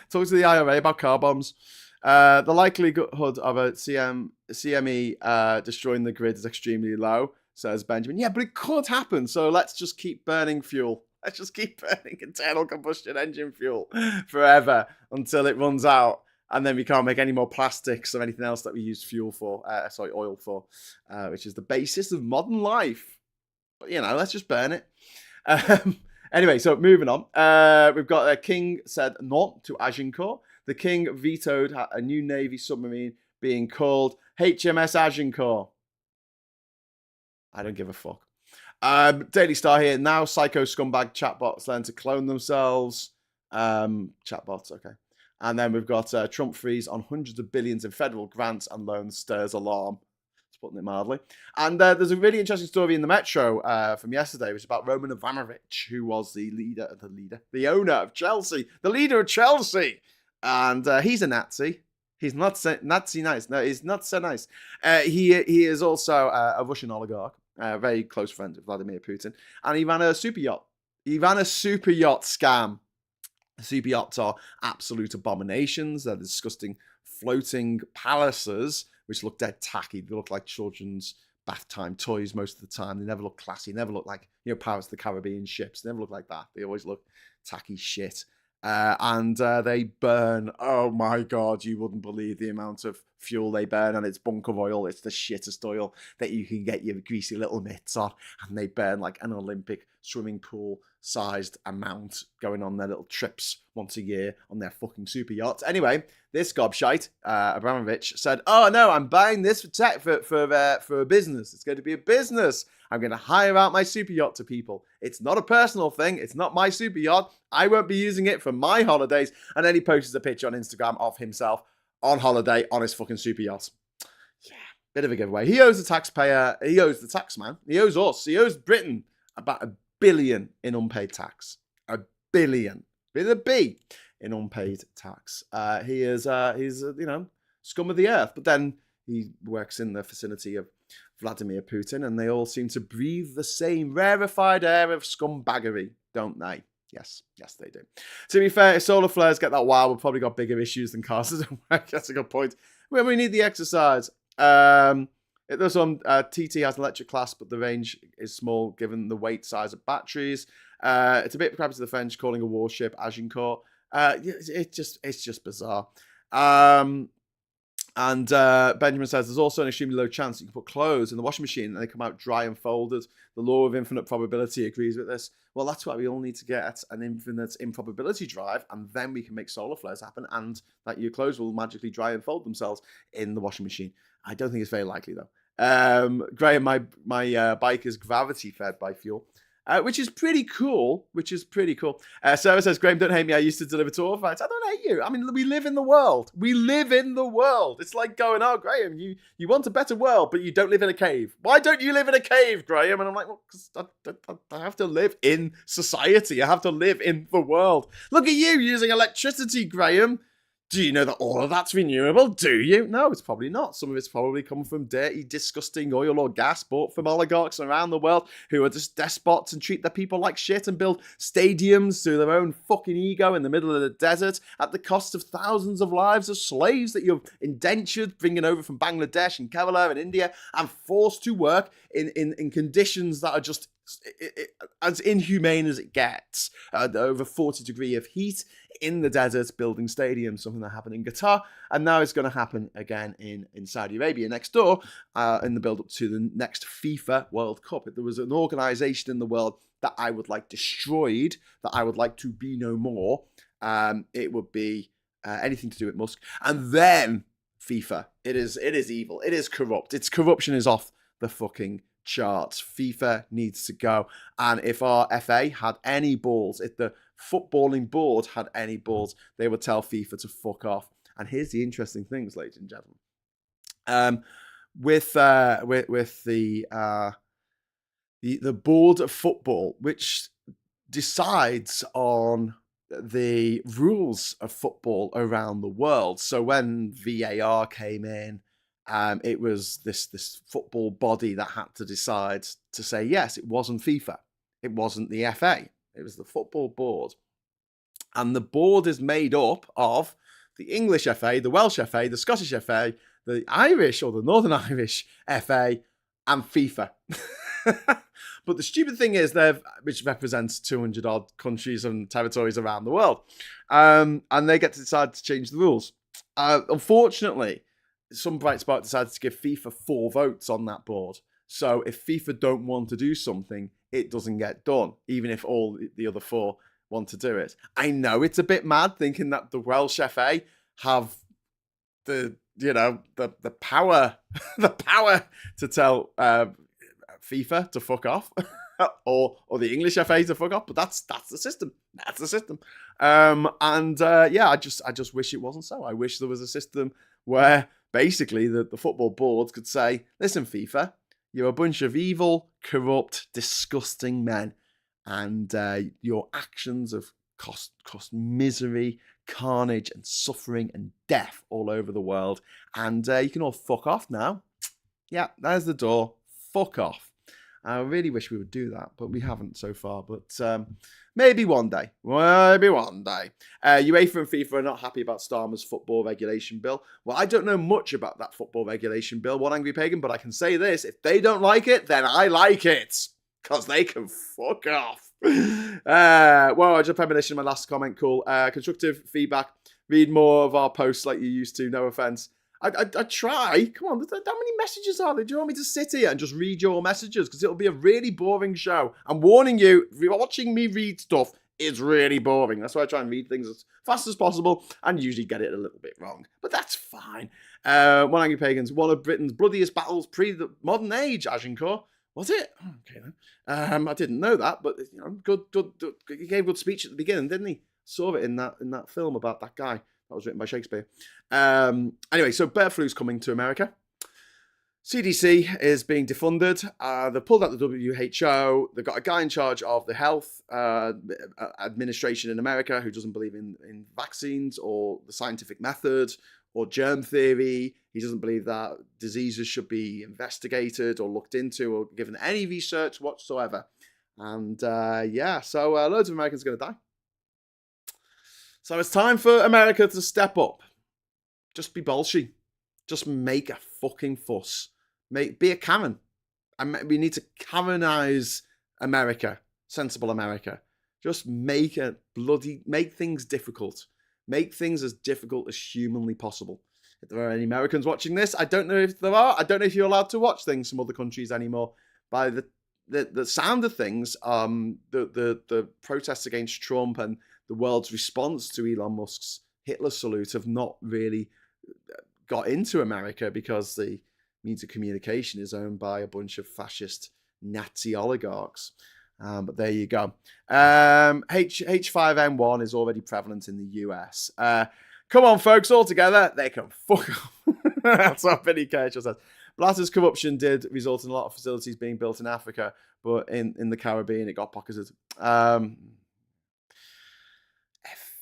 Talk to the IRA about car bombs. The likelihood of a CME destroying the grid is extremely low, says Benjamin. Yeah, but it could happen, so let's just keep burning fuel. Let's just keep burning internal combustion engine fuel forever until it runs out, and then we can't make any more plastics or anything else that we use oil for, which is the basis of modern life. But, let's just burn it. Anyway, so moving on. We've got King said no to Agincourt. The King vetoed a new Navy submarine being called HMS Agincourt. I don't give a fuck. Daily Star here. Now psycho scumbag chatbots learn to clone themselves. Chatbots, okay. And then we've got Trump freeze on hundreds of billions in federal grants and loans stirs alarm. It's putting it mildly. And there's a really interesting story in the Metro from yesterday, which is about Roman Abramovich, who was the owner of Chelsea, the leader of Chelsea. And he's a Nazi. He's not so Nazi nice. No, he's not so nice. He is also a Russian oligarch, very close friend of Vladimir Putin. And he ran a super yacht. He ran a super yacht scam. Super yachts are absolute abominations. They're disgusting floating palaces, which look dead tacky. They look like children's bath time toys most of the time. They never look classy. They never look like, Pirates of the Caribbean ships. They never look like that. They always look tacky shit. And they burn. Oh my God, you wouldn't believe the amount of fuel they burn, and it's bunker oil. It's the shittest oil that you can get your greasy little mitts on, and they burn like an Olympic swimming pool sized amount going on their little trips once a year on their fucking super yachts. Anyway, this gobshite, Abramovich, said, "Oh no, I'm buying this for a business. It's going to be a business. I'm going to hire out my super yacht to people. It's not a personal thing. It's not my super yacht. I won't be using it for my holidays." And then he posted a picture on Instagram of himself on holiday on his fucking super yacht. Yeah, bit of a giveaway. He owes the taxpayer. He owes the tax man. He owes us. He owes Britain about $1 billion in unpaid tax. $1 billion with a B in unpaid tax. He's scum of the earth. But then he works in the vicinity of Vladimir Putin, and they all seem to breathe the same rarefied air of scumbaggery, don't they? Yes, they do. To be fair, if solar flares get that wild, we've probably got bigger issues than cars. That's a good point. When we need the exercise. This one, TT has an electric class, but the range is small given the weight size of batteries. It's a bit crappy to the French calling a warship Agincourt. It's just bizarre. And Benjamin says there's also an extremely low chance you can put clothes in the washing machine and they come out dry and folded. The law of infinite probability agrees with this. Well, that's why we all need to get an infinite improbability drive, and then we can make solar flares happen, and that your clothes will magically dry and fold themselves in the washing machine. I don't think it's very likely though. Graham, my bike is gravity fed by fuel. Which is pretty cool. Sarah says, Graham, don't hate me. I used to deliver tour fights. I don't hate you. I mean, we live in the world. It's like going, oh, Graham, you want a better world, but you don't live in a cave. Why don't you live in a cave, Graham? And I'm like, well, because I have to live in society. I have to live in the world. Look at you using electricity, Graham. Do you know that all of that's renewable? Do you? No, it's probably not. Some of it's probably come from dirty, disgusting oil or gas bought from oligarchs around the world who are just despots and treat their people like shit and build stadiums to their own fucking ego in the middle of the desert at the cost of thousands of lives of slaves that you've indentured, bringing over from Bangladesh and Kerala and India and forced to work in conditions that are just as inhumane as it gets. Over 40 degrees of heat in the desert, building stadiums, something that happened in Qatar, and now it's going to happen again in Saudi Arabia next door, in the build-up to the next FIFA World Cup. If there was an organisation in the world that I would like destroyed, that I would like to be no more, it would be anything to do with Musk. And then FIFA. It is evil. It is corrupt. Its corruption is off the fucking charts. FIFA needs to go. And if our FA had any balls, if the footballing board had any balls, they would tell FIFA to fuck off. And here's the interesting things, ladies and gentlemen. With the board of football, which decides on the rules of football around the world. So when VAR came in, it was this football body that had to decide to say, yes, it wasn't FIFA. It wasn't the FA. It was the football board. And the board is made up of the English FA, the Welsh FA, the Scottish FA, the Irish or the Northern Irish FA, and FIFA. But the stupid thing is, which represents 200 odd countries and territories around the world, and they get to decide to change the rules. Unfortunately, some bright spark decided to give FIFA 4 votes on that board. So if FIFA don't want to do something, it doesn't get done, even if all the other 4 want to do it. I know it's a bit mad thinking that the Welsh FA have the power the power to tell FIFA to fuck off or the English FA to fuck off, but that's the system. That's the system. I just wish it wasn't so. I wish there was a system where basically the football boards could say, listen, FIFA, you're a bunch of evil, corrupt, disgusting men, and your actions have cost misery, carnage, and suffering and death all over the world, and you can all fuck off now. Yeah, there's the door. Fuck off. I really wish we would do that, but we haven't so far. But maybe one day. Maybe one day. UEFA and FIFA are not happy about Starmer's football regulation bill. Well, I don't know much about that football regulation bill, One Angry Pagan, but I can say this. If they don't like it, then I like it. Because they can fuck off. Well, I just premonition my last comment. Cool. Constructive feedback. Read more of our posts like you used to. No offense. I try. Come on, how many messages are there? Do you want me to sit here and just read your messages? Because it'll be a really boring show. I'm warning you, if you're watching me read stuff, it's really boring. That's why I try and read things as fast as possible and usually get it a little bit wrong. But that's fine. One Angry Pagans, one of Britain's bloodiest battles pre the modern age, Agincourt. Was it? Oh, okay then. I didn't know that, but good. He gave a good speech at the beginning, didn't he? Saw it in that film about that guy. That was written by Shakespeare. Anyway, so bird flu's coming to America. CDC is being defunded. They pulled out the WHO. They've got a guy in charge of the health administration in America who doesn't believe in vaccines or the scientific method or germ theory. He doesn't believe that diseases should be investigated or looked into or given any research whatsoever. And so loads of Americans are going to die. So it's time for America to step up. Just be bolshy. Just make a fucking fuss. Be a Karen. We need to Karenize America. Sensible America. Just make things difficult. Make things as difficult as humanly possible. If there are any Americans watching this, I don't know if there are. I don't know if you're allowed to watch things from other countries anymore. By the sound of things, the protests against Trump and the world's response to Elon Musk's Hitler salute have not really got into America because the means of communication is owned by a bunch of fascist Nazi oligarchs. But there you go. H5N1 is already prevalent in the US. Come on, folks, all together, they can fuck off. That's what Billy Kershaw says. Blatter's corruption did result in a lot of facilities being built in Africa, but in the Caribbean, it got pocketed.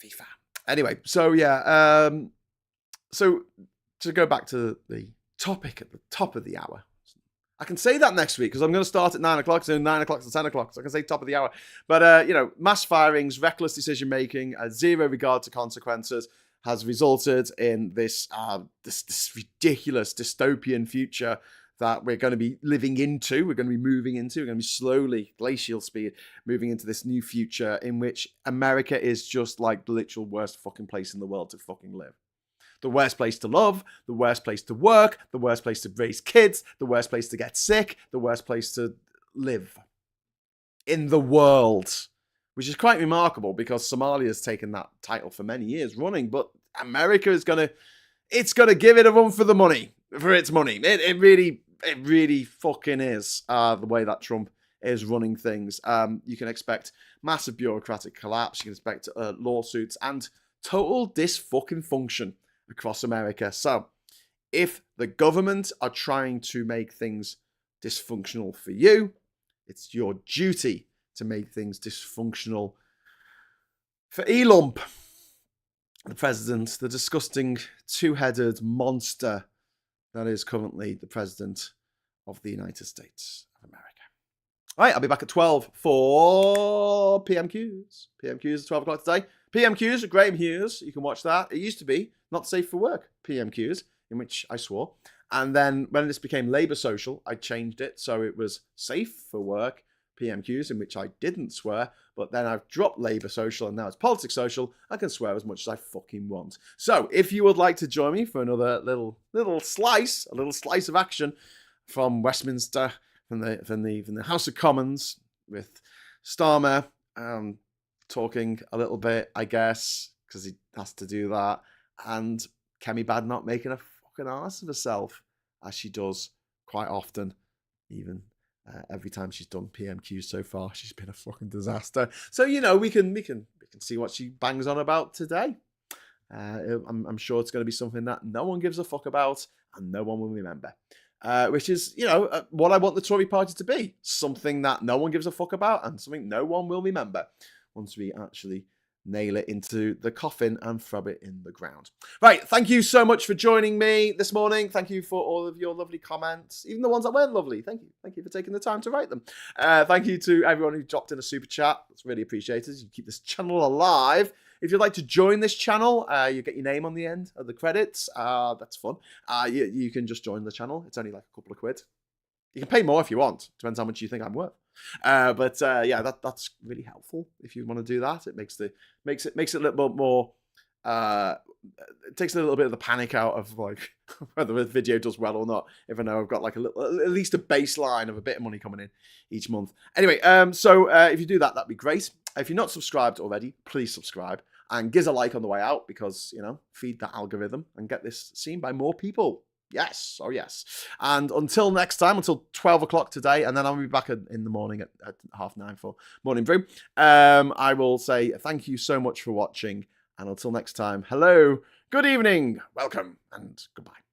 FIFA. Anyway, so yeah. So to go back to the topic at the top of the hour, I can say that next week because I'm going to start at 9 o'clock, so 9 o'clock to 10 o'clock, so I can say top of the hour. But, mass firings, reckless decision making, zero regard to consequences has resulted in this ridiculous dystopian future that we're going to be living into, we're going to be moving into, we're going to be slowly, glacial speed, moving into this new future in which America is just like the literal worst fucking place in the world to fucking live. The worst place to love, the worst place to work, the worst place to raise kids, the worst place to get sick, the worst place to live in the world, which is quite remarkable because Somalia has taken that title for many years running, but America is going to give it a run for the money, for its money. It really fucking is the way that Trump is running things. You can expect massive bureaucratic collapse. You can expect lawsuits and total dysfunction across America. So if the government are trying to make things dysfunctional for you, it's your duty to make things dysfunctional for Elump, the president, the disgusting two-headed monster that is currently the president of the United States of America. All right, I'll be back at 12 for PMQs. PMQs at 12 o'clock today. PMQs with Graham Hughes. You can watch that. It used to be Not Safe for Work PMQs, in which I swore. And then when this became Labour Social, I changed it so it was Safe for Work PMQs, in which I didn't swear. But then I've dropped Labour Social and now it's Politics Social. I can swear as much as I fucking want. So if you would like to join me for another little slice of action from Westminster, from the House of Commons, with Starmer talking a little bit, I guess, because he has to do that, and Kemi Badenoch making a fucking ass of herself, as she does quite often, even every time she's done PMQs so far. She's been a fucking disaster. So we can see what she bangs on about today. I'm sure it's going to be something that no one gives a fuck about and no one will remember. Which is, what I want the Tory party to be. Something that no one gives a fuck about and something no one will remember once we actually nail it into the coffin and throw it in the ground. Right, thank you so much for joining me this morning. Thank you for all of your lovely comments, even the ones that weren't lovely. Thank you for taking the time to write them. Thank you to everyone who dropped in a super chat. It's really appreciated. You keep this channel alive. If you'd like to join this channel, you get your name on the end of the credits. That's fun. You can just join the channel. It's only like a couple of quid. You can pay more if you want. Depends how much you think I'm worth. But that's really helpful if you want to do that. It makes it a little bit more. It takes a little bit of the panic out of like whether the video does well or not. If I know I've got like at least a baseline of a bit of money coming in each month. Anyway, so if you do that, that'd be great. If you're not subscribed already, please subscribe and give us a like on the way out because feed that algorithm and get this seen by more people. Yes, oh yes. And until next time, until 12 o'clock today, and then I'll be back in the morning at 9:30 for Morning Brew. I will say thank you so much for watching, and until next time, hello, good evening, welcome, and goodbye.